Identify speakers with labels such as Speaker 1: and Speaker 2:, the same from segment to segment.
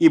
Speaker 1: ఈ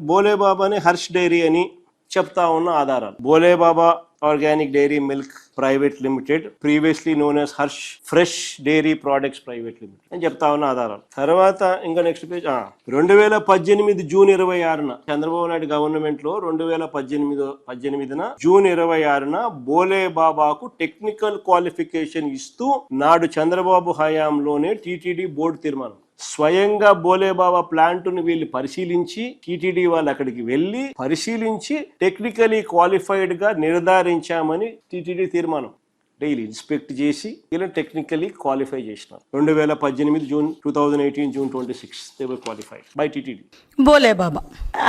Speaker 1: బోలేబాబానే హర్ష్ డైరీ అని చెప్తా ఉన్న ఆధారాలు. Bholebaba organic dairy milk private limited, previously known as Harsh fresh dairy products private limited అని చెప్తా ఉన్న ఆధారాలు. తర్వాత ఇంకా నెక్స్ట్ పేజ్ 2018 జూన్ 26న చంద్రబాబు నాయుడు గవర్నమెంట్ లో 2018 జూన్ 26న బోలేబాబాకు టెక్నికల్ క్వాలిఫికేషన్ ఇస్తూ నాడు చంద్రబాబు హయాంలోనే టీటీడీ బోర్డు తీర్మానం. స్వయంగా బోలేబాబా ప్లాంట్ ను వీళ్ళు పరిశీలించి, టీటీడీ వాళ్ళు అక్కడికి వెళ్ళి పరిశీలించి టెక్నికలీ క్వాలిఫైడ్ గా నిర్ధారించామని టీటీడీ తీర్మానం. డైలీ ఇన్స్పెక్ట్ చేసి వీళ్ళని టెక్నికలీ క్వాలిఫై చేసినారు. 2018 June 2018 June 26 they were qualified by TTD.
Speaker 2: Bhole Baba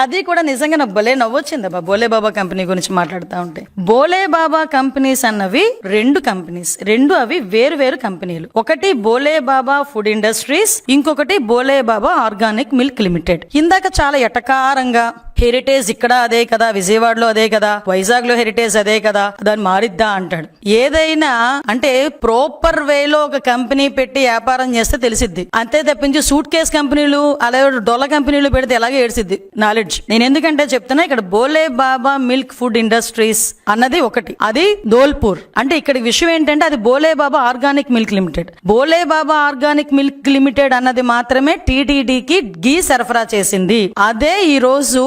Speaker 2: అది కూడా నిజంగా నాకు భలే నవ్వొచ్చిందబ్బా బోలేబాబా కంపెనీ గురించి మాట్లాడుతూ ఉంటే. బోలేబాబా కంపెనీస్ అన్నవి రెండు అవి వేరు వేరు కంపెనీలు. ఒకటి బోలేబాబా ఫుడ్ ఇండస్ట్రీస్, ఇంకొకటి బోలేబాబా ఆర్గానిక్ మిల్క్ లిమిటెడ్. ఇందాక చాలా ఎటకారంగా హెరిటేజ్ ఇక్కడ అదే కదా, విజయవాడలో అదే కదా, వైజాగ్ లో హెరిటేజ్ అదే కదా, దాన్ని మారిద్దా అంటాడు. ఏదైనా అంటే ప్రాపర్ వేలో ఒక కంపెనీ పెట్టి వ్యాపారం చేస్తే తెలిసిద్ది. అంతే తప్పించి సూట్ కేస్ కంపెనీలు అలాగే డొల్ల కంపెనీలు పెడితే ఎలాగే ఏడ్చిద్ది నాలెడ్జ్. నేను ఎందుకంటే చెప్తున్నా, ఇక్కడ బోలేబాబా మిల్క్ ఫుడ్ ఇండస్ట్రీస్ అన్నది ఒకటి, అది ధోల్పూర్. అంటే ఇక్కడ విషయం ఏంటంటే అది Bhole Baba organic milk limited. Bhole Baba organic milk limited అన్నది మాత్రమే టీటీడీకి గీ సరఫరా చేసింది. అదే ఈ రోజు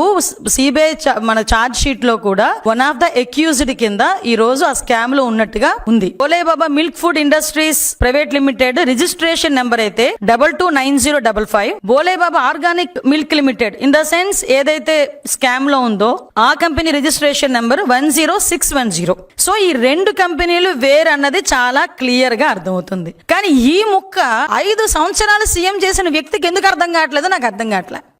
Speaker 2: సిబిఐ మన ఛార్జ్ షీట్ లో కూడా వన్ ఆఫ్ ద అక్యూజ్డ్ కింద ఈ రోజు ఆ స్కామ్ లో ఉన్నట్టుగా ఉంది. Bhole Baba milk food industries private limited registration number అయితే 229055. Bhole Baba organic milk limited in the sense ఏదైతే స్కామ్ లో ఉందో ఆ కంపెనీ రిజిస్ట్రేషన్ నెంబర్ 10610. సో ఈ రెండు కంపెనీలు వేరు అన్నది చాలా క్లియర్ గా అర్థమవుతుంది. కానీ ఈ ముక్క 5 సంవత్సరాలు సీఎం చేసిన వ్యక్తికి ఎందుకు అర్థం కావట్లేదో నాకు అర్థం కావట్లేదు.